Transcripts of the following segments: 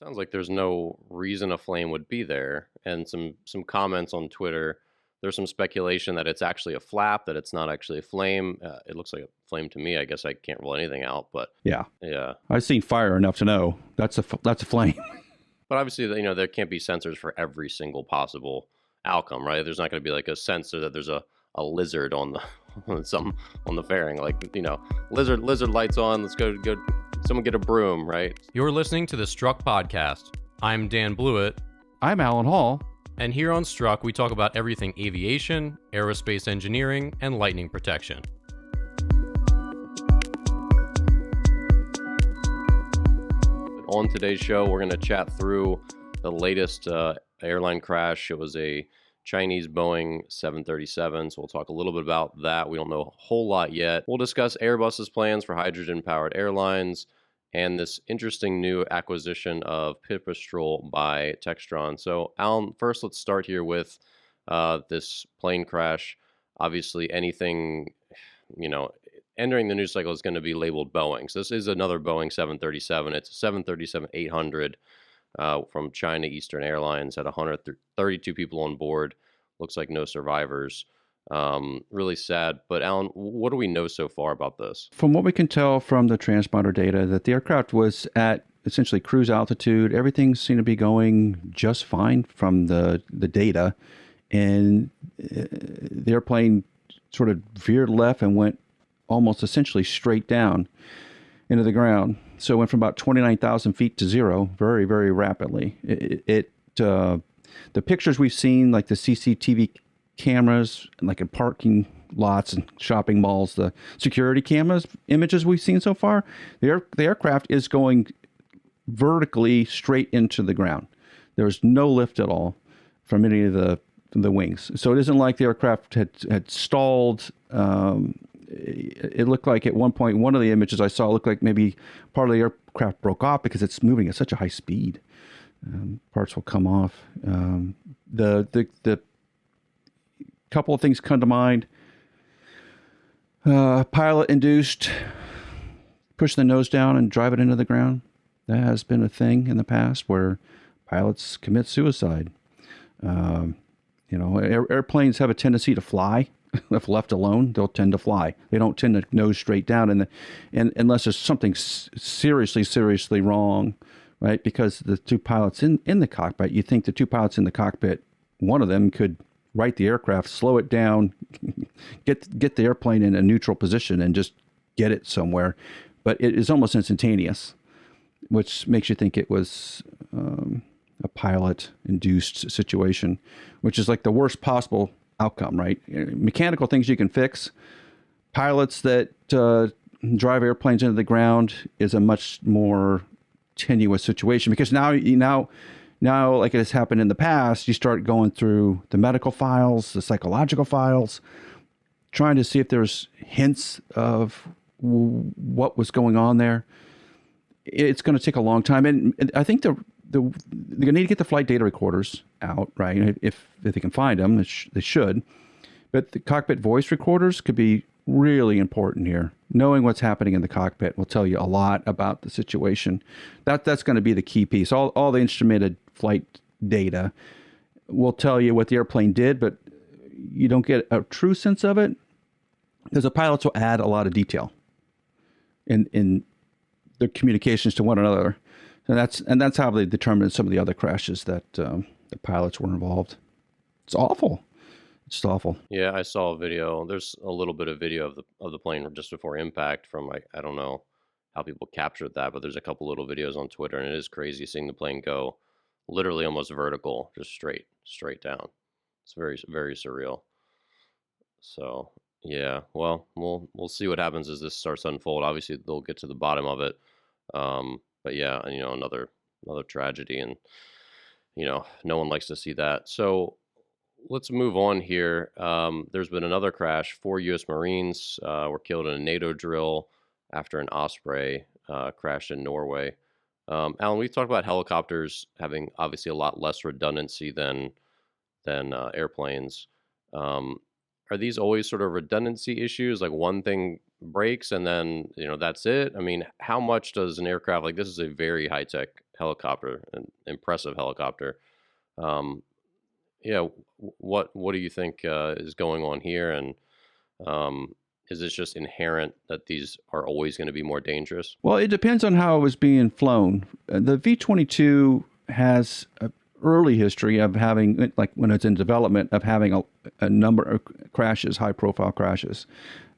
Sounds like there's no reason a flame would be there, and some comments on Twitter. There's some speculation that it's actually a flap, that it's not actually a flame. It looks like a flame to me. I guess I can't rule anything out, but Yeah. yeah. I've seen fire enough to know that's a flame. But obviously, there can't be sensors for every single possible outcome, right? There's not going to be like a sensor that there's a lizard on the on the fairing, like lizard lights on. Let's go. Someone get a broom, right? You're listening to the Struck Podcast. I'm Dan Blewett. I'm Alan Hall. And here on Struck, we talk about everything aviation, aerospace engineering, and lightning protection. On today's show, we're going to chat through the latest airline crash. It was a Chinese Boeing 737, so we'll talk a little bit about that. We don't know a whole lot yet. We'll discuss Airbus's plans for hydrogen-powered airlines and this interesting new acquisition of Pipistrel by Textron. So, Alan, first let's start here with this plane crash. Obviously, anything, entering the news cycle is going to be labeled Boeing. So this is another Boeing 737. It's a 737-800 from China Eastern Airlines. Had 132 people on board. Looks like no survivors. Really sad. But Alan, what do we know so far about this? From what we can tell from the transponder data, that the aircraft was at essentially cruise altitude. Everything seemed to be going just fine from the data. And the airplane sort of veered left and went almost essentially straight down into the ground. So it went from about 29,000 feet to zero very, very rapidly. The pictures we've seen, like the CCTV cameras, like in parking lots and shopping malls, the security cameras images we've seen so far, the aircraft is going vertically straight into the ground. There's no lift at all from any of the wings. So it isn't like the aircraft had stalled. It looked like at one point, one of the images I saw looked like maybe part of the aircraft broke off because it's moving at such a high speed. Parts will come off. The couple of things come to mind. Pilot induced, push the nose down and drive it into the ground. That has been a thing in the past where pilots commit suicide. Airplanes have a tendency to fly. If left alone, they'll tend to fly. They don't tend to nose straight down, and unless there's something seriously wrong, right? Because the two pilots in the cockpit, you think the two pilots in the cockpit, one of them could right the aircraft, slow it down, get the airplane in a neutral position, and just get it somewhere. But it is almost instantaneous, which makes you think it was a pilot-induced situation, which is like the worst possible outcome, right? Mechanical things you can fix. Pilots that drive airplanes into the ground is a much more tenuous situation, because now, like it has happened in the past, you start going through the medical files, the psychological files, trying to see if there's hints of what was going on there. It's going to take a long time, and I think they're going to need to get the flight data recorders out, right? If they can find them, they should. But the cockpit voice recorders could be really important here. Knowing what's happening in the cockpit will tell you a lot about the situation. That's going to be the key piece. All the instrumented flight data will tell you what the airplane did, but you don't get a true sense of it because the pilots will add a lot of detail in their communications to one another. And that's how they determined some of the other crashes that the pilots were involved. It's awful. It's just awful. Yeah, I saw a video. There's a little bit of video of the plane just before impact from, I don't know how people captured that, but there's a couple little videos on Twitter, and it is crazy seeing the plane go literally almost vertical, just straight down. It's very, very surreal. So yeah, well, we'll see what happens as this starts to unfold. Obviously, they'll get to the bottom of it. But yeah, another tragedy, and no one likes to see that. So let's move on here. There's been another crash. 4 U.S. Marines were killed in a NATO drill after an Osprey crashed in Norway. Alan, we've talked about helicopters having obviously a lot less redundancy than airplanes. Are these always sort of redundancy issues? Like one thing breaks and then, that's it? I mean, how much does an aircraft, like this is a very high-tech helicopter, an impressive helicopter. Um, yeah, what do you think is going on here, and is this just inherent that these are always going to be more dangerous? Well, it depends on how it was being flown. The V-22 has a early history of having, like when it's in development, of having a number of crashes, high-profile crashes,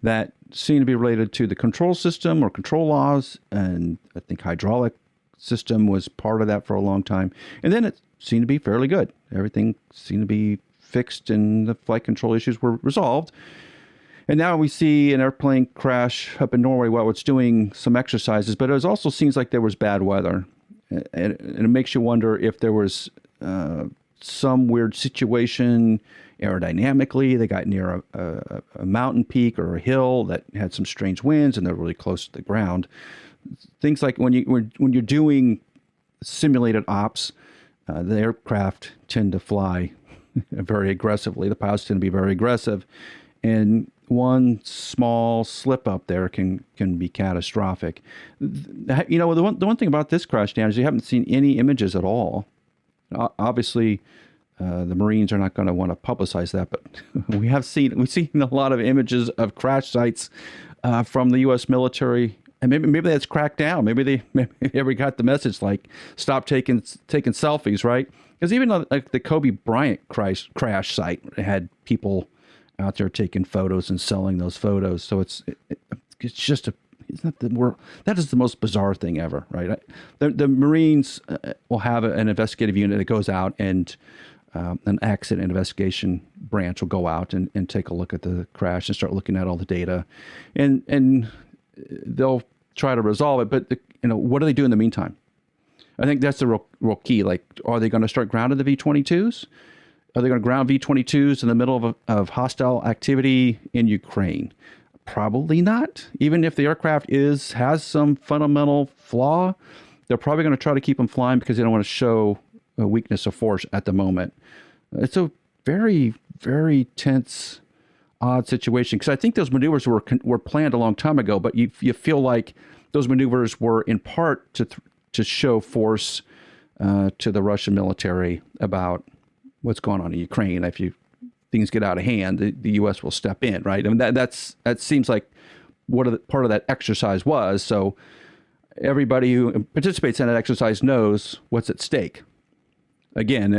that seem to be related to the control system or control laws, and I think hydraulic system was part of that for a long time. And then it seemed to be fairly good. Everything seemed to be fixed, and the flight control issues were resolved. And now we see an airplane crash up in Norway while it's doing some exercises, but it also seems like there was bad weather. And it makes you wonder if there was some weird situation aerodynamically. They got near a mountain peak or a hill that had some strange winds, and they're really close to the ground. Things like when you're doing simulated ops, the aircraft tend to fly very aggressively. The pilots tend to be very aggressive, and one small slip up there can be catastrophic. You know, the one thing about this crash, Dan, is you haven't seen any images at all. Obviously, the Marines are not going to want to publicize that, but we've seen a lot of images of crash sites from the U.S. military, and maybe that's cracked down. Maybe they ever got the message like stop taking selfies, right? Because even like the Kobe Bryant crash site had people out there taking photos and selling those photos. So it's just it's not the more, that is the most bizarre thing ever, right? The Marines will have an investigative unit that goes out, and an accident investigation branch will go out and take a look at the crash and start looking at all the data, and they'll try to resolve it. But what do they do in the meantime? I think that's the real key. Like, are they going to start grounding the V-22s? Are they going to ground V-22s in the middle of hostile activity in Ukraine? Probably not. Even if the aircraft has some fundamental flaw, they're probably going to try to keep them flying because they don't want to show a weakness of force at the moment. It's a very, very tense, odd situation, because I think those maneuvers were planned a long time ago, but you feel like those maneuvers were in part to show force to the Russian military about what's going on in Ukraine. If things get out of hand, the U.S. will step in, right? I mean, that seems like what part of that exercise was. So everybody who participates in that exercise knows what's at stake. Again,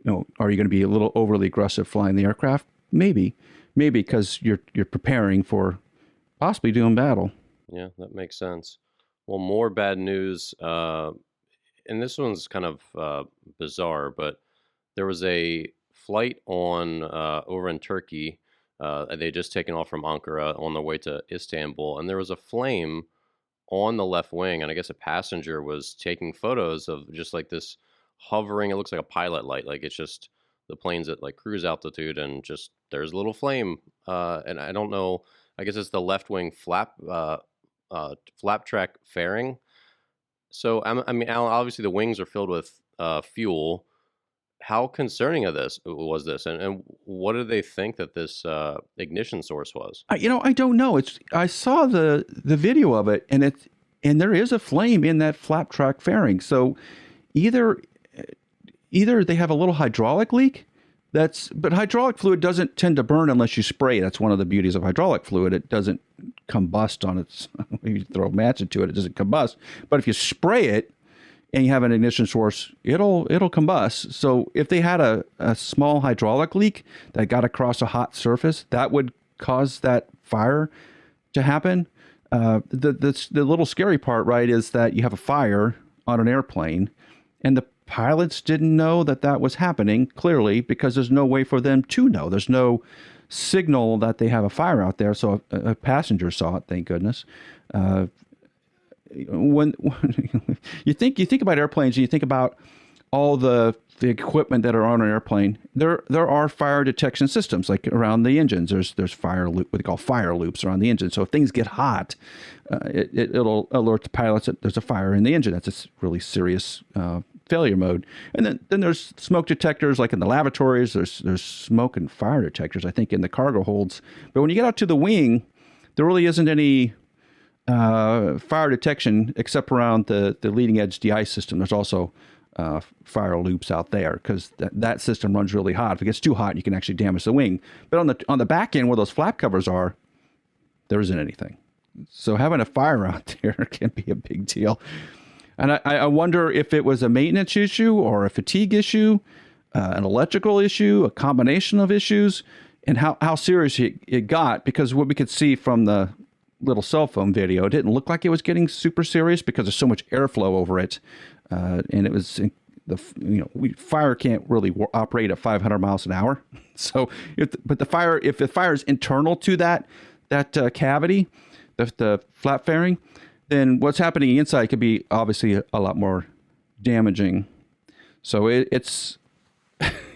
are you going to be a little overly aggressive flying the aircraft? Maybe because you're preparing for possibly doing battle. Yeah, that makes sense. Well, more bad news, and this one's kind of bizarre, but there was a flight on over in Turkey. They had just taken off from Ankara on their way to Istanbul, and there was a flame on the left wing, and I guess a passenger was taking photos of just like this hovering. It looks like a pilot light, like it's just the plane's at like cruise altitude, and just there's a little flame. And I don't know. I guess it's the left wing flap track fairing. So I mean, obviously the wings are filled with fuel. How concerning was this, and what do they think that this ignition source was? I don't know. I saw the video of it, and there is a flame in that flap track fairing. So either they have a little hydraulic leak. But hydraulic fluid doesn't tend to burn unless you spray. That's one of the beauties of hydraulic fluid. It doesn't combust on its. If you throw a match into it, it doesn't combust. But if you spray it and you have an ignition source, it'll combust. So if they had a small hydraulic leak that got across a hot surface, that would cause that fire to happen. The little scary part, right, is that you have a fire on an airplane, and the pilots didn't know that was happening, clearly, because there's no way for them to know. There's no signal that they have a fire out there, so a passenger saw it, thank goodness. When you think about airplanes, and you think about all the equipment that are on an airplane, there are fire detection systems like around the engines. There's fire loop, what they call fire loops around the engine. So if things get hot, it'll alert the pilots that there's a fire in the engine. That's a really serious failure mode. And then there's smoke detectors, like in the lavatories. There's smoke and fire detectors, I think, in the cargo holds. But when you get out to the wing, there really isn't any fire detection, except around the leading edge DI system. There's also fire loops out there because that system runs really hot. If it gets too hot, you can actually damage the wing. But on the back end where those flap covers are, there isn't anything. So having a fire out there can be a big deal. And I wonder if it was a maintenance issue or a fatigue issue, an electrical issue, a combination of issues, and how serious it got. Because what we could see from the little cell phone video, it didn't look like it was getting super serious because there's so much airflow over it. And it was, fire can't really operate at 500 miles an hour. So, if the fire is internal to that cavity, the flap fairing, then what's happening inside could be obviously a lot more damaging. So it's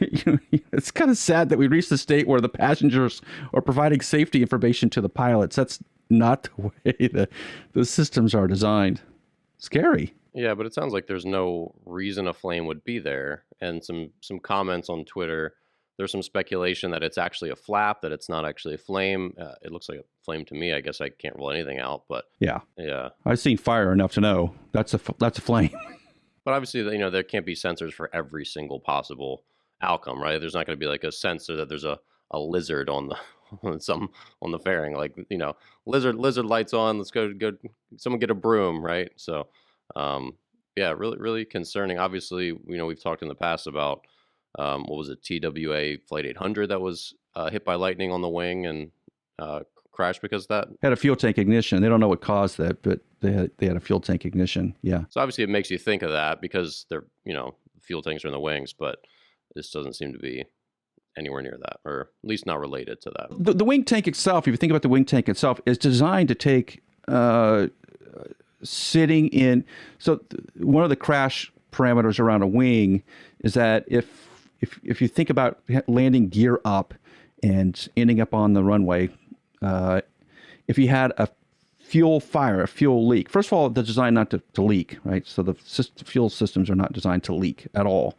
it's kind of sad that we reached the state where the passengers are providing safety information to the pilots. That's not the way the systems are designed. Scary. Yeah, but it sounds like there's no reason a flame would be there. And some comments on Twitter, there's some speculation that it's actually a flap, that it's not actually a flame. It looks like a flame to me. I guess I can't rule anything out, but yeah, yeah. I've seen fire enough to know that's a flame. But obviously, there can't be sensors for every single possible outcome, right? There's not going to be like a sensor that there's a lizard on the on the fairing, like lizard lights on. Let's go. Someone get a broom, right? So, yeah, really concerning. Obviously, we've talked in the past about what was it, TWA Flight 800 that was hit by lightning on the wing and crashed because of that. Had a fuel tank ignition. They don't know what caused that, but they had a fuel tank ignition. Yeah. So obviously it makes you think of that because they're fuel tanks are in the wings, but this doesn't seem to be anywhere near that, or at least not related to that. The wing tank itself, if you think about the wing tank itself, is designed to take sitting in. So one of the crash parameters around a wing is that if you think about landing gear up and ending up on the runway, if you had a fuel leak, first of all, they're designed not to leak, right? So the fuel systems are not designed to leak at all.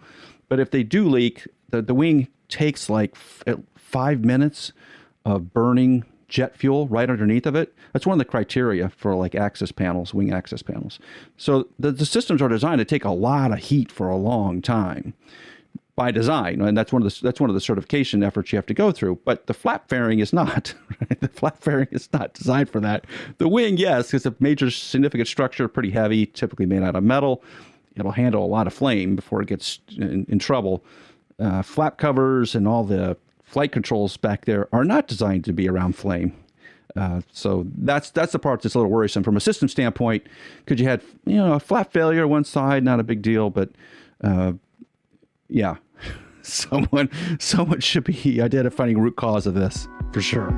But if they do leak, the wing takes like 5 minutes of burning jet fuel right underneath of it. That's one of the criteria for like access panels, wing access panels. So the systems are designed to take a lot of heat for a long time by design, and that's one of the certification efforts you have to go through. But the flap fairing is not. Right? The flap fairing is not designed for that. The wing, yes, it's a major significant structure, pretty heavy, typically made out of metal. It'll handle a lot of flame before it gets in trouble. Flap covers and all the flight controls back there are not designed to be around flame. So that's the part that's a little worrisome from a system standpoint. Because you had a flap failure one side, not a big deal, but yeah, someone should be identifying root cause of this for sure.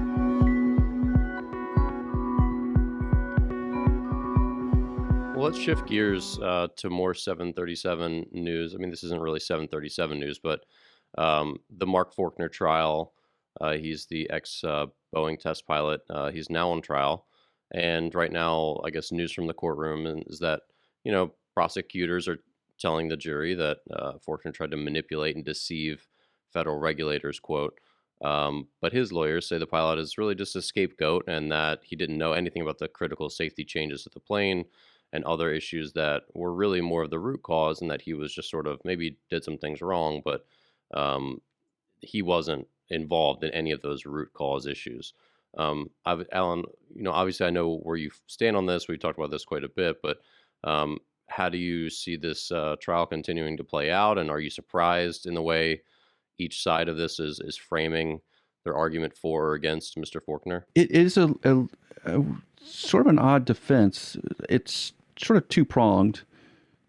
Well, let's shift gears to more 737 news. I mean, this isn't really 737 news, but the Mark Forkner trial, he's the ex-Boeing test pilot. He's now on trial. And right now, I guess news from the courtroom is that, prosecutors are telling the jury that Forkner tried to manipulate and deceive federal regulators, quote. But his lawyers say the pilot is really just a scapegoat and that he didn't know anything about the critical safety changes to the plane and other issues that were really more of the root cause, and that he was just sort of maybe did some things wrong, but he wasn't involved in any of those root cause issues. Alan, obviously I know where you stand on this. We've talked about this quite a bit, but how do you see this trial continuing to play out? And are you surprised in the way each side of this is framing their argument for or against Mr. Forkner? It is a sort of an odd defense. It's sort of two-pronged.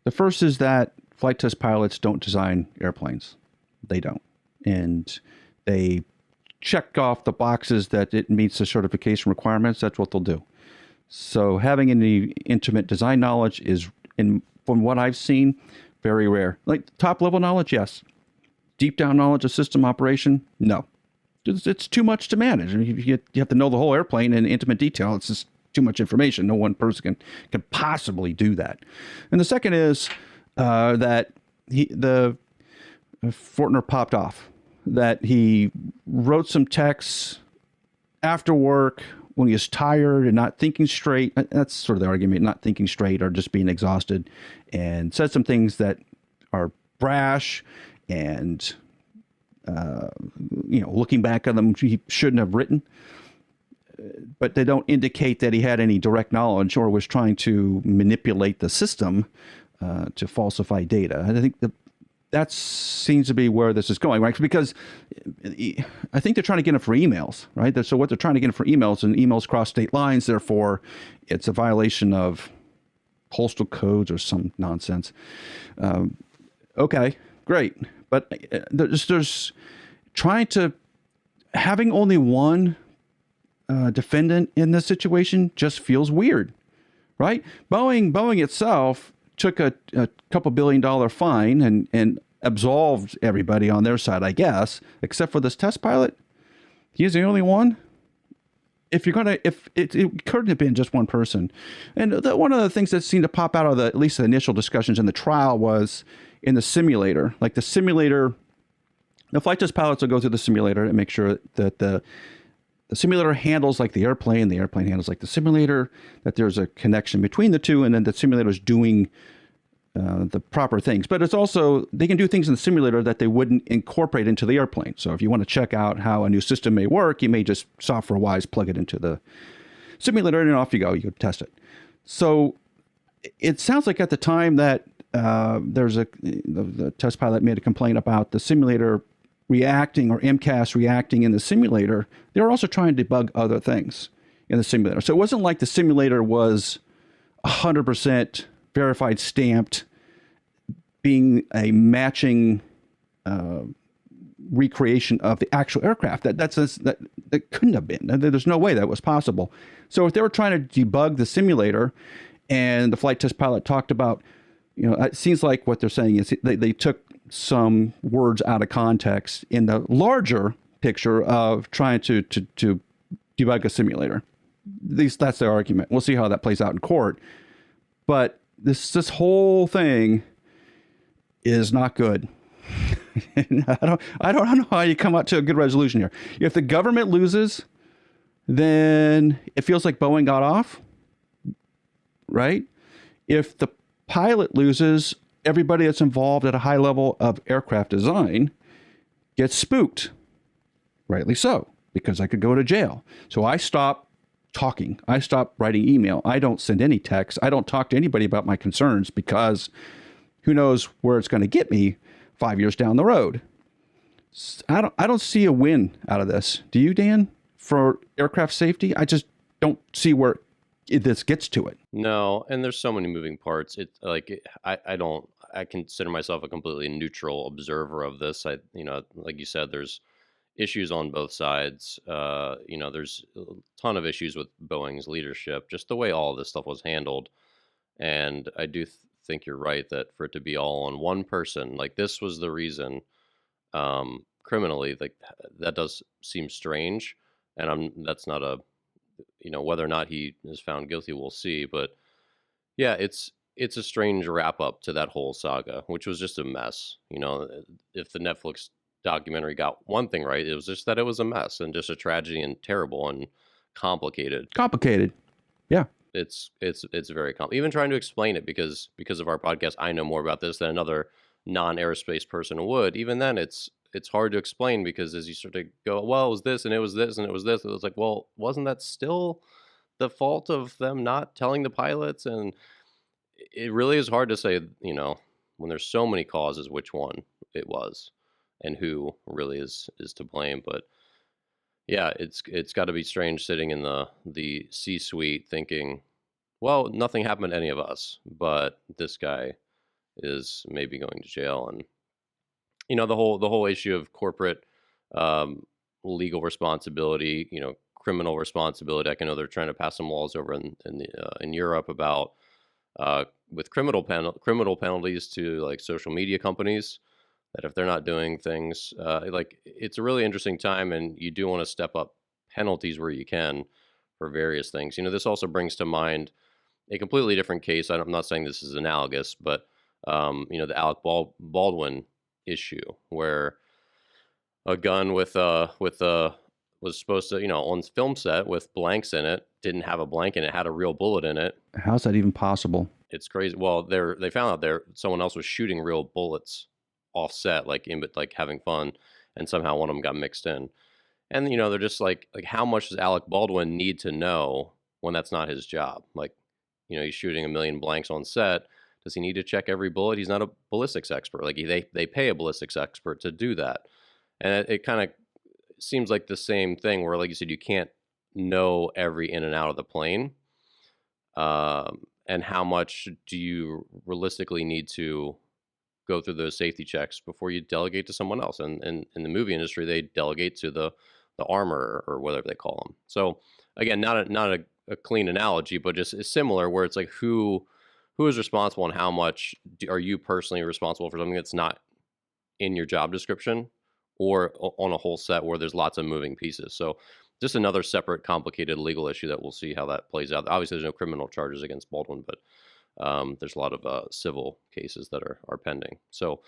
The first is that flight test pilots don't design airplanes. They don't. And they check off the boxes that it meets the certification requirements. That's what they'll do. So having any intimate design knowledge is, from what I've seen, very rare. Like top-level knowledge, yes. Deep down knowledge of system operation, no. It's too much to manage. I mean, you have to know the whole airplane in intimate detail. It's just too much information. No one person can possibly do that. And the second is that Forkner popped off, that he wrote some texts after work when he was tired and not thinking straight. That's sort of the argument, not thinking straight or just being exhausted, and said some things that are brash and, looking back on them, he shouldn't have written. But they don't indicate that he had any direct knowledge or was trying to manipulate the system to falsify data. I think that seems to be where this is going, right? Because I think they're trying to get him for emails, right? So what they're trying to get him for emails, and emails cross state lines, therefore it's a violation of postal codes or some nonsense. Okay, great. But there's trying to, having only one defendant in this situation just feels weird, right? Boeing itself took a couple $1 billion fine and absolved everybody on their side, I guess, except for this test pilot. He's the only one. If it couldn't have been just one person. And one of the things that seemed to pop out of at least the initial discussions in the trial was in the simulator. Like the simulator, the flight test pilots will go through the simulator and make sure that the simulator handles like the airplane handles like the simulator, that there's a connection between the two, and then the simulator is doing the proper things. But it's also, they can do things in the simulator that they wouldn't incorporate into the airplane. So if you want to check out how a new system may work, you may just software-wise plug it into the simulator and off you go. You could test it. So it sounds like at the time that the test pilot made a complaint about the simulator reacting, or MCAS reacting in the simulator, they were also trying to debug other things in the simulator. So it wasn't like the simulator was 100% verified, stamped, being a matching recreation of the actual aircraft. That couldn't have been. There's no way that was possible. So if they were trying to debug the simulator, and the flight test pilot talked about, it seems like what they're saying is they took some words out of context in the larger picture of trying to debug a simulator. At least that's their argument. We'll see how that plays out in court. But this whole thing is not good. I don't know how you come out to a good resolution here. If the government loses, then it feels like Boeing got off, right? If the pilot loses, everybody that's involved at a high level of aircraft design gets spooked. Rightly so, because I could go to jail. So I stop talking. I stop writing email. I don't send any texts. I don't talk to anybody about my concerns, because who knows where it's going to get me 5 years down the road. I don't see a win out of this. Do you, Dan? For aircraft safety, I just don't see where this gets to it. No, and there's so many moving parts. I consider myself a completely neutral observer of this. Like you said, there's issues on both sides. There's a ton of issues with Boeing's leadership, just the way all of this stuff was handled. And I do think you're right that for it to be all on one person, like this was the reason, criminally, like that does seem strange. And that's not whether or not he is found guilty, we'll see. But yeah, it's a strange wrap up to that whole saga, which was just a mess. If the Netflix documentary got one thing right, it was just that it was a mess and just a tragedy and terrible and complicated. Yeah. It's very complicated. Even trying to explain it, because of our podcast, I know more about this than another non-aerospace person would. Even then, it's hard to explain, because as you start to go, well, it was this and it was this and it was this, it was like, well, wasn't that still the fault of them not telling the pilots? And it really is hard to say, when there's so many causes, which one it was and who really is to blame. But yeah, it's got to be strange sitting in the C-suite thinking, well, nothing happened to any of us, but this guy is maybe going to jail. And the whole issue of corporate legal responsibility, criminal responsibility. I know they're trying to pass some laws over in Europe about with criminal penalties to like social media companies, that if they're not doing things, it's a really interesting time, and you do want to step up penalties where you can for various things. This also brings to mind a completely different case. I'm not saying this is analogous, but the Alec Baldwin issue, where a gun with a was supposed to, on film set with blanks in it, didn't have a blank in it, had a real bullet in it. How's that even possible? It's crazy. Well, they found out someone else was shooting real bullets offset, like like having fun, and somehow one of them got mixed in. And they're just like how much does Alec Baldwin need to know when that's not his job? Like, he's shooting a million blanks on set. Does he need to check every bullet? He's not a ballistics expert. Like they pay a ballistics expert to do that, and it kind of seems like the same thing where, like you said, you can't know every in and out of the plane. And how much do you realistically need to go through those safety checks before you delegate to someone else? And in the movie industry, they delegate to the armor or whatever they call them. So again, not a clean analogy, but just it's similar where it's like who is responsible and how much are you personally responsible for something that's not in your job description or on a whole set where there's lots of moving pieces. So just another separate complicated legal issue that we'll see how that plays out. Obviously, there's no criminal charges against Baldwin, but there's a lot of civil cases that are pending. So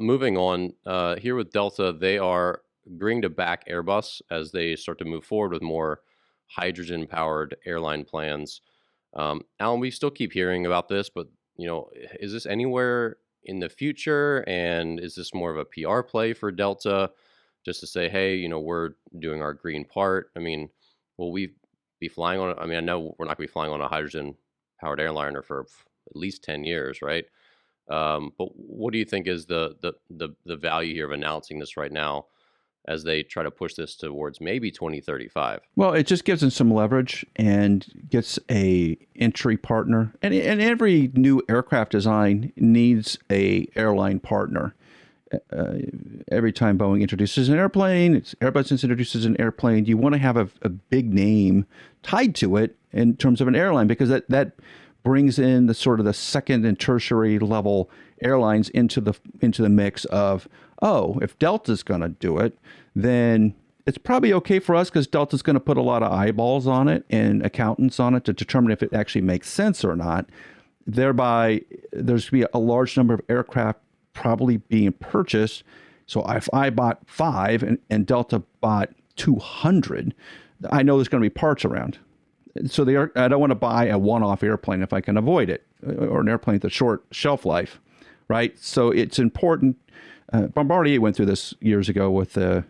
moving on, here with Delta, they are agreeing to back Airbus as they start to move forward with more hydrogen-powered airline plans. Alan, we still keep hearing about this, but is this anywhere in the future? And is this more of a PR play for Delta? Just to say, hey, we're doing our green part. I mean, will we be flying on? I know we're not going to be flying on a hydrogen-powered airliner for at least 10 years, right? But what do you think is the value here of announcing this right now, as they try to push this towards maybe 2035? Well, it just gives them some leverage and gets a entry partner. And every new aircraft design needs a airline partner. Every time Boeing introduces an airplane, Airbus introduces an airplane, you want to have a big name tied to it in terms of an airline, because that brings in the sort of the second and tertiary level airlines into the mix of, oh, if Delta's going to do it, then it's probably okay for us because Delta's going to put a lot of eyeballs on it and accountants on it to determine if it actually makes sense or not. Thereby, there's going to be a large number of aircraft probably being purchased. So if I bought 5 and Delta bought 200, I know there's going to be parts around. So I don't want to buy a one-off airplane if I can avoid it, or an airplane with a short shelf life, right? So it's important. Bombardier went through this years ago with the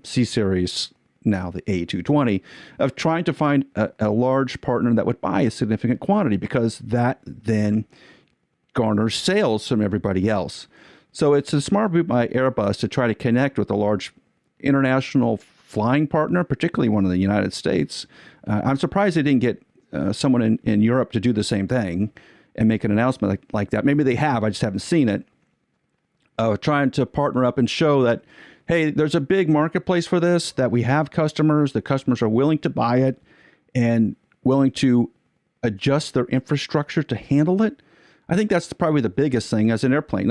C-Series, now the A220, of trying to find a large partner that would buy a significant quantity, because that then garners sales from everybody else. So it's a smart move by Airbus to try to connect with a large international flying partner, particularly one in the United States. I'm surprised they didn't get someone in Europe to do the same thing and make an announcement like that. Maybe they have, I just haven't seen it. Trying to partner up and show that, hey, there's a big marketplace for this, that we have customers, the customers are willing to buy it and willing to adjust their infrastructure to handle it. I think that's probably the biggest thing as an airplane.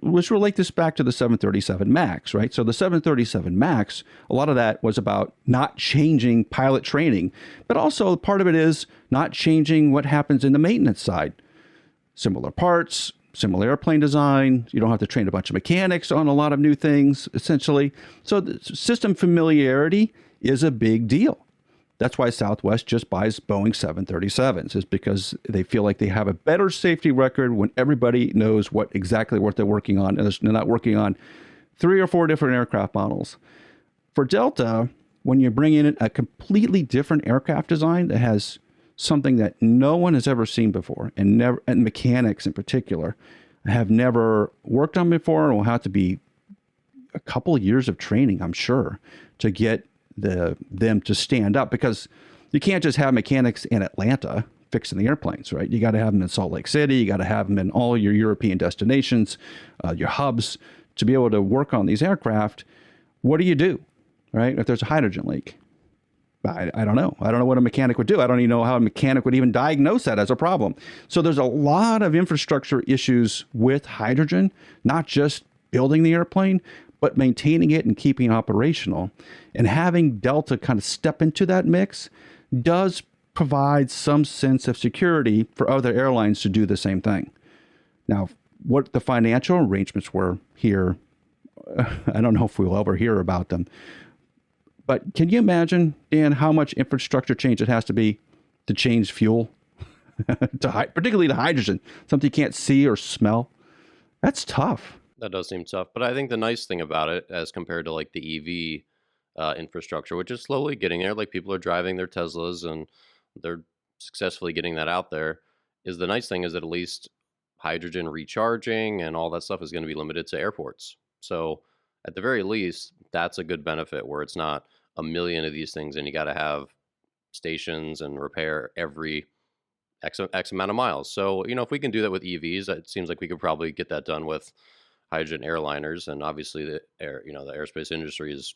Let's relate this back to the 737 MAX, right? So the 737 MAX, a lot of that was about not changing pilot training, but also part of it is not changing what happens in the maintenance side. Similar parts, similar airplane design. You don't have to train a bunch of mechanics on a lot of new things, essentially. So the system familiarity is a big deal. That's why Southwest just buys Boeing 737s, is because they feel like they have a better safety record when everybody knows exactly what they're working on, and they're not working on 3 or 4 different aircraft models. For Delta, when you bring in a completely different aircraft design that has something that no one has ever seen before, and mechanics in particular have never worked on before, and will have to be a couple of years of training, I'm sure, to get them to stand up, because you can't just have mechanics in Atlanta fixing the airplanes, right? You got to have them in Salt Lake City. You got to have them in all your European destinations, your hubs, to be able to work on these aircraft. What do you do, right? If there's a hydrogen leak, I don't know. I don't know what a mechanic would do. I don't even know how a mechanic would even diagnose that as a problem. So there's a lot of infrastructure issues with hydrogen, not just building the airplane, but maintaining it and keeping it operational. And having Delta kind of step into that mix does provide some sense of security for other airlines to do the same thing. Now, what the financial arrangements were here, I don't know if we'll ever hear about them. But can you imagine, Dan, how much infrastructure change it has to be to change fuel, particularly to hydrogen, something you can't see or smell? That's tough. That does seem tough. But I think the nice thing about it, as compared to like the EV infrastructure, which is slowly getting there, like people are driving their Teslas and they're successfully getting that out there, is the nice thing is that at least hydrogen recharging and all that stuff is going to be limited to airports. So at the very least, that's a good benefit where it's not a million of these things and you got to have stations and repair every X amount of miles. So, if we can do that with EVs, it seems like we could probably get that done with hydrogen airliners. And obviously the airspace industry has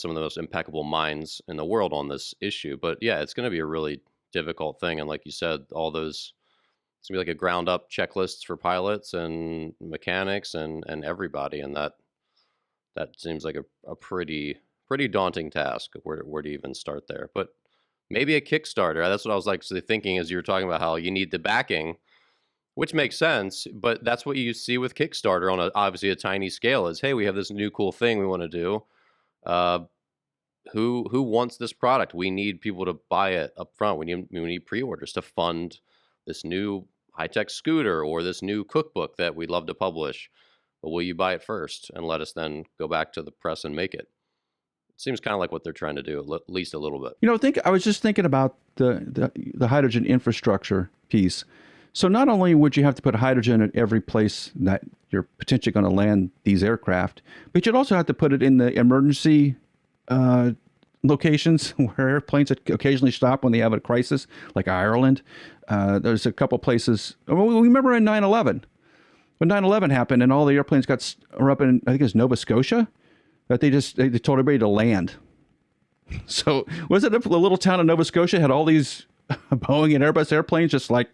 some of the most impeccable minds in the world on this issue. But yeah, it's going to be a really difficult thing. And like you said, all those, it's gonna be like a ground up checklists for pilots and mechanics and everybody. And that seems like a pretty daunting task. Where to even start there? But maybe a Kickstarter. That's what I was actually thinking as you were talking about how you need the backing, which makes sense. But that's what you see with Kickstarter on obviously a tiny scale is, hey, we have this new cool thing we want to do. Who wants this product? We need people to buy it up front. We need pre-orders to fund this new high-tech scooter or this new cookbook that we'd love to publish. But will you buy it first and let us then go back to the press and make it? It seems kind of like what they're trying to do, at least a little bit. I was just thinking about the hydrogen infrastructure piece. So not only would you have to put hydrogen at every place that you're potentially going to land these aircraft, but you'd also have to put it in the emergency locations where airplanes occasionally stop when they have a crisis, like Ireland. There's a couple places. We remember in 9/11, when 9/11 happened and all the airplanes were up in, I think it was Nova Scotia, that they told everybody to land. So was it the little town of Nova Scotia had all these Boeing and Airbus airplanes just like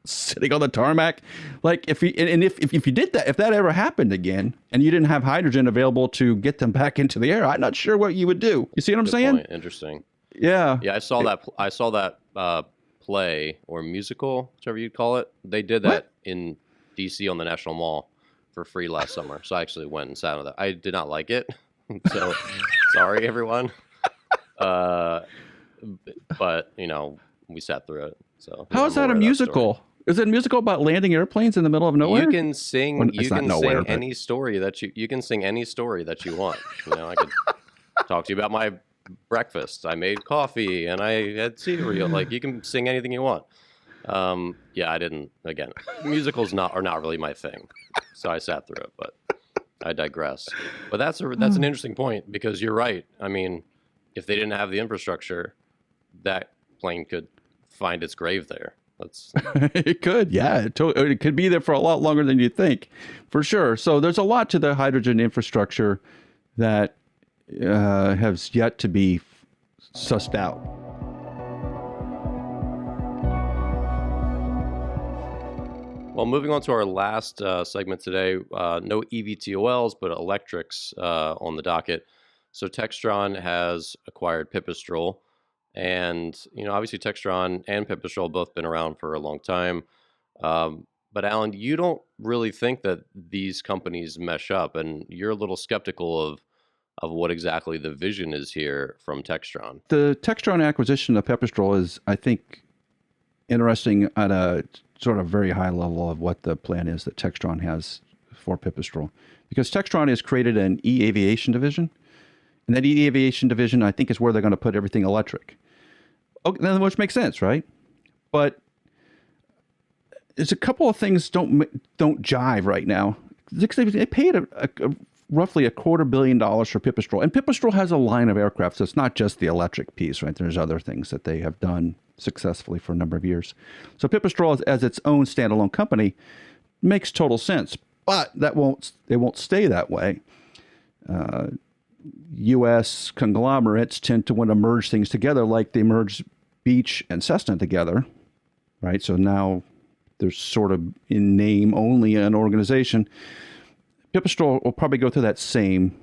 sitting on the tarmac? Like if you did that, if that ever happened again and you didn't have hydrogen available to get them back into the air, I'm not sure what you would do. You see what I'm saying? Point. Interesting. Yeah. Yeah, I saw that play or musical, whichever you'd call it. They did that in DC on the National Mall for free last summer. So I actually went and sat on that. I did not like it. So sorry everyone. But we sat through it. So how is that a musical? Is it a musical about landing airplanes in the middle of nowhere? You can sing. Well, you can sing any story that you can sing any story that you want. I could talk to you about my breakfast. I made coffee and I had cereal. Like you can sing anything you want. Yeah, I didn't. Again, musicals are not really my thing. So I sat through it, but I digress. But that's an interesting point because you're right. I mean, if they didn't have the infrastructure, that plane could find its grave there. It could, yeah. It could be there for a lot longer than you think, for sure. So there's a lot to the hydrogen infrastructure that has yet to be sussed out. Well, moving on to our last segment today, no eVTOLs, but electrics on the docket. So Textron has acquired Pipistrel. And, obviously Textron and Pipistrel have both been around for a long time. But Alan, you don't really think that these companies mesh up, and you're a little skeptical of what exactly the vision is here from Textron. The Textron acquisition of Pipistrel is, I think, interesting at a sort of very high level of what the plan is that Textron has for Pipistrel. Because Textron has created an e-aviation division. And that e-aviation division, I think, is where they're going to put everything electric. Okay, which makes sense, right? But there's a couple of things don't jive right now. They paid roughly $250 million for Pipistrel. And Pipistrel has a line of aircraft, so it's not just the electric piece, right? There's other things that they have done successfully for a number of years. So Pipistrel, as its own standalone company, makes total sense. But it won't stay that way. U.S. conglomerates tend to want to merge things together, like they merged Beech and Cessna together, right? So now there's sort of in name only an organization. Pipistrel will probably go through that same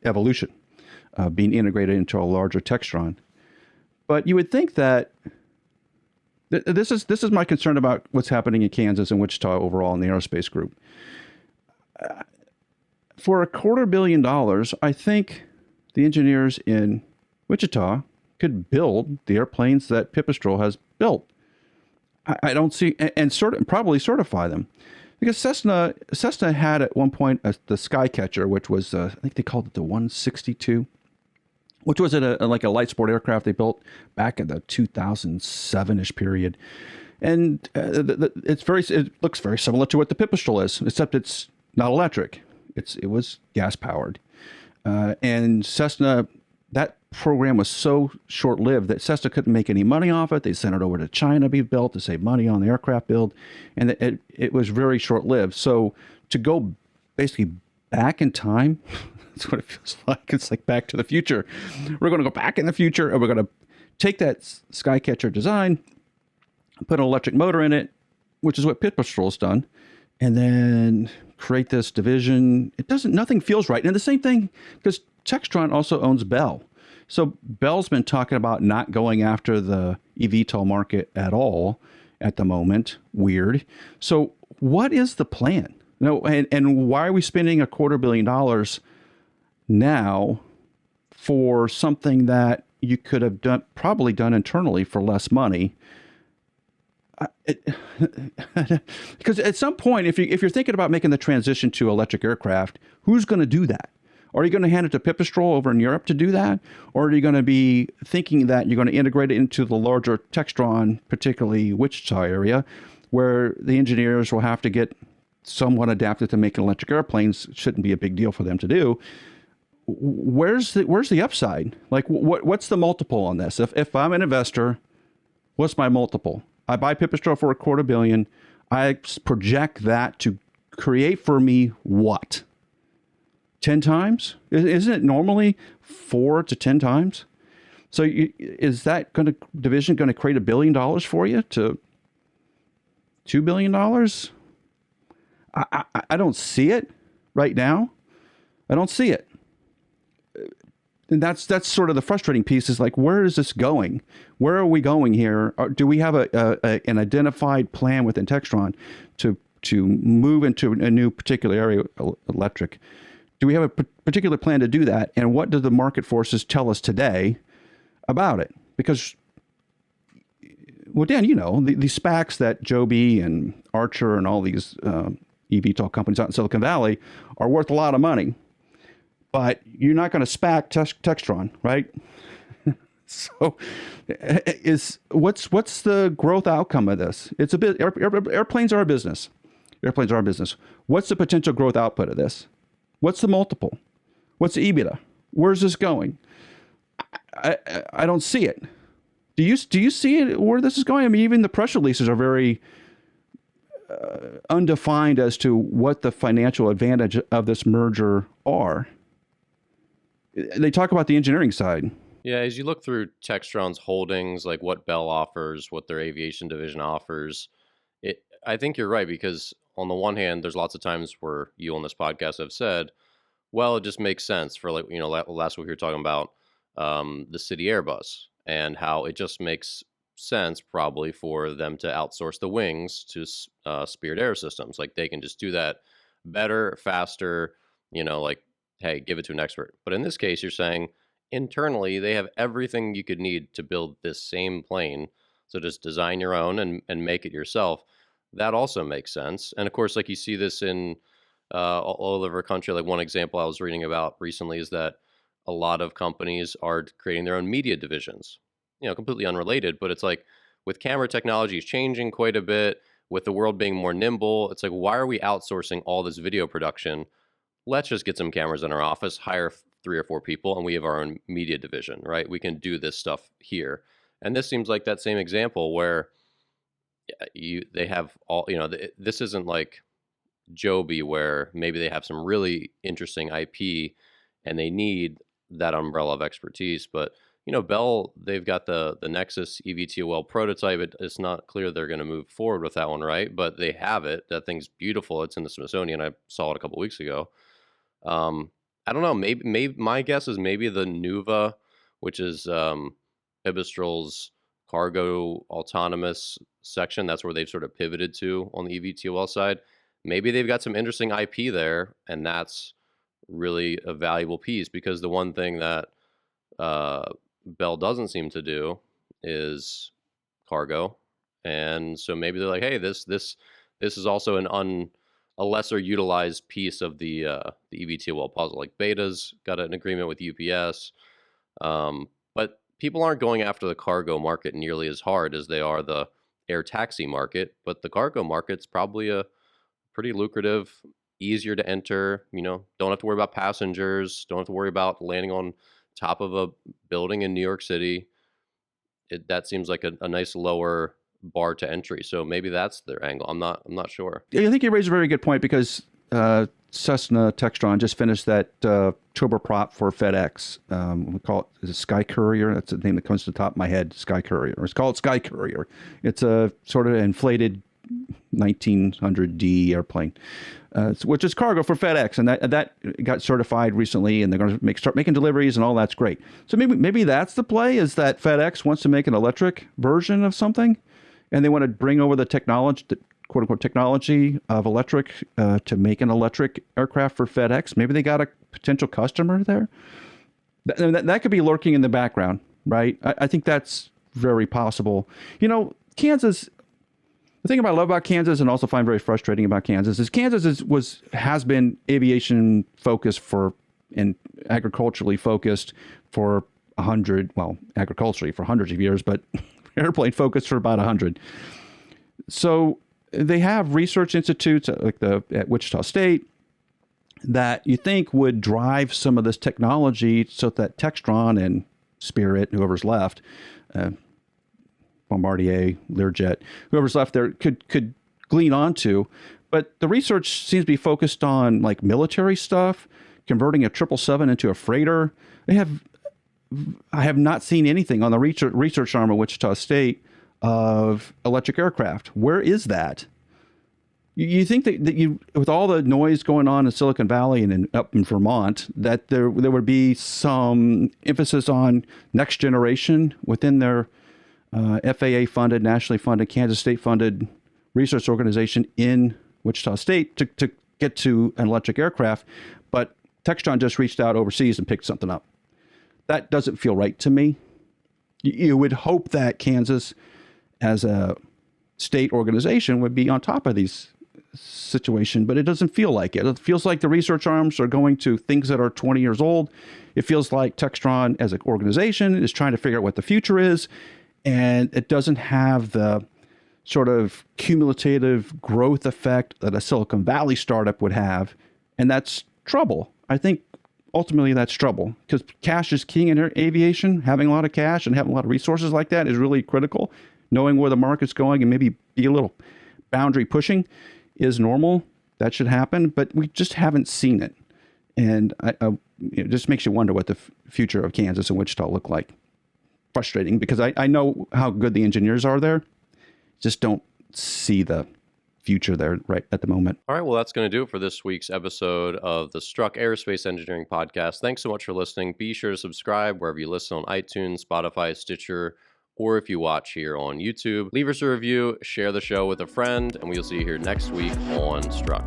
evolution, being integrated into a larger Textron. But you would think that this is my concern about what's happening in Kansas and Wichita overall in the aerospace group. For $250 million, I think the engineers in Wichita could build the airplanes that Pipistrel has built. I don't see, and probably certify them. Because Cessna had at one point the Skycatcher, which was, I think they called it the 162, which was like a light sport aircraft they built back in the 2007-ish period. And it looks very similar to what the Pipistrel is, except it's not electric. It was gas powered. And Cessna, that program was so short-lived that Cessna couldn't make any money off it. They sent it over to China to be built to save money on the aircraft build, and it was very short-lived. So to go basically back in time, that's what it feels like. It's like Back to the Future. We're going to go back in the future, and we're going to take that Skycatcher design, put an electric motor in it, which is what Pipistrel's done, and then create this division. Nothing feels right. And the same thing, because Textron also owns Bell. So Bell's been talking about not going after the eVTOL market at all at the moment. Weird. So what is the plan? And why are we spending $250 million now for something that you could have probably done internally for less money? Because at some point, if you're thinking about making the transition to electric aircraft, who's going to do that? Are you going to hand it to Pipistrel over in Europe to do that? Or are you going to be thinking that you're going to integrate it into the larger Textron, particularly Wichita area, where the engineers will have to get somewhat adapted to making electric airplanes? It shouldn't be a big deal for them to do. Where's the upside? Like, what's the multiple on this? If I'm an investor, what's my multiple? I buy Pipistrel for $250 million. I project that to create for me what? 10 times? Isn't it normally 4 to 10 times? So is that division going to create $1 billion for you to $2 billion? I don't see it right now. I don't see it. And that's sort of the frustrating piece, is like, where is this going? Where are we going here? Do we have an identified plan within Textron to move into a new particular area, electric? Do we have a particular plan to do that? And what do the market forces tell us today about it? Because, well, Dan, these SPACs that Joby and Archer and all these eVTOL companies out in Silicon Valley are worth a lot of money. But you're not going to SPAC Textron, right? So, what's the growth outcome of this? It's a bit. Airplanes are a business. Airplanes are a business. What's the potential growth output of this? What's the multiple? What's the EBITDA? Where's this going? I don't see it. Do you see it where this is going? I mean, even the press releases are very undefined as to what the financial advantage of this merger are. They talk about the engineering side. Yeah, as you look through Textron's holdings, like what Bell offers, what their aviation division offers, I think you're right, because on the one hand, there's lots of times where you on this podcast have said, well, it just makes sense for, like, last week we were talking about the City Airbus and how it just makes sense probably for them to outsource the wings to Spirit Air Systems. Like, they can just do that better, faster, like, hey, give it to an expert. But in this case, you're saying internally, they have everything you could need to build this same plane. So just design your own and make it yourself. That also makes sense. And of course, like, you see this in all over our country. Like, one example I was reading about recently is that a lot of companies are creating their own media divisions, completely unrelated. But it's like, with camera technology changing quite a bit, with the world being more nimble, it's like, why are we outsourcing all this video production? Let's just get some cameras in our office, hire 3 or 4 people, and we have our own media division, right? We can do this stuff here. And this seems like that same example where they have all, this isn't like Joby, where maybe they have some really interesting IP and they need that umbrella of expertise. But, Bell, they've got the Nexus eVTOL prototype. It's not clear they're going to move forward with that one, right? But they have it. That thing's beautiful. It's in the Smithsonian. I saw it a couple weeks ago. I don't know. Maybe my guess is maybe the Nuuva, which is Pipistrel's cargo autonomous section. That's where they've sort of pivoted to on the eVTOL side. Maybe they've got some interesting IP there, and that's really a valuable piece, because the one thing that uh, Bell doesn't seem to do is cargo, and so maybe they're like, hey, this is also a lesser utilized piece of the eVTOL puzzle. Like Beta's got an agreement with UPS, but people aren't going after the cargo market nearly as hard as they are the air taxi market. But the cargo market's probably a pretty lucrative, easier to enter. Don't have to worry about passengers, don't have to worry about landing on top of a building in New York City. That seems like a nice lower bar to entry. So maybe that's their angle. I'm not sure. Yeah, I think you raised a very good point because Cessna Textron just finished that turboprop for FedEx. We call it, is it Sky Courier? That's the name that comes to the top of my head, Sky Courier. It's called Sky Courier. It's a sort of inflated 1900D airplane, which is cargo for FedEx, and that got certified recently, and they're going to start making deliveries, and all that's great. So maybe that's the play, is that FedEx wants to make an electric version of something, and they want to bring over the technology, the quote unquote technology of electric, to make an electric aircraft for FedEx. Maybe they got a potential customer there. That could be lurking in the background, right? I think that's very possible. Kansas. The thing I love about Kansas, and also find very frustrating about Kansas, is Kansas has been aviation focused and agriculturally focused for agriculturally for hundreds of years, but airplane focused for about 100. So they have research institutes like at Wichita State that you think would drive some of this technology so that Textron and Spirit, whoever's left, Bombardier, Learjet, whoever's left there could glean onto. But the research seems to be focused on like military stuff, converting a 777 into a freighter. I have not seen anything on the research arm of Wichita State of electric aircraft. Where is that? You think that you, with all the noise going on in Silicon Valley and up in Vermont, that there would be some emphasis on next generation within their FAA-funded, nationally funded, Kansas State-funded research organization in Wichita State to get to an electric aircraft, but Textron just reached out overseas and picked something up. That doesn't feel right to me. You would hope that Kansas, as a state organization, would be on top of these situations, but it doesn't feel like it. It feels like the research arms are going to things that are 20 years old. It feels like Textron, as an organization, is trying to figure out what the future is, and it doesn't have the sort of cumulative growth effect that a Silicon Valley startup would have. And that's trouble. I think ultimately that's trouble, because cash is king in aviation. Having a lot of cash and having a lot of resources like that is really critical. Knowing where the market's going and maybe be a little boundary pushing is normal. That should happen, but we just haven't seen it. And it just makes you wonder what the future of Kansas and Wichita look like. Frustrating, because I know how good the engineers are there. Just don't see the future there right at the moment. All right, well, that's going to do it for this week's episode of the Struck Aerospace Engineering Podcast. Thanks so much for listening. Be sure to subscribe wherever you listen, on iTunes, Spotify, Stitcher, or if you watch here on YouTube. Leave us a review, share the show with a friend, and we'll see you here next week on Struck.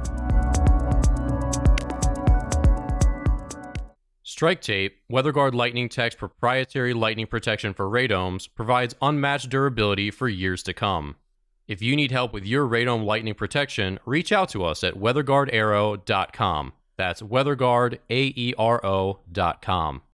Strike Tape, WeatherGuard Lightning Tech's proprietary lightning protection for radomes, provides unmatched durability for years to come. If you need help with your radome lightning protection, reach out to us at weatherguardaero.com. That's weatherguardaero.com.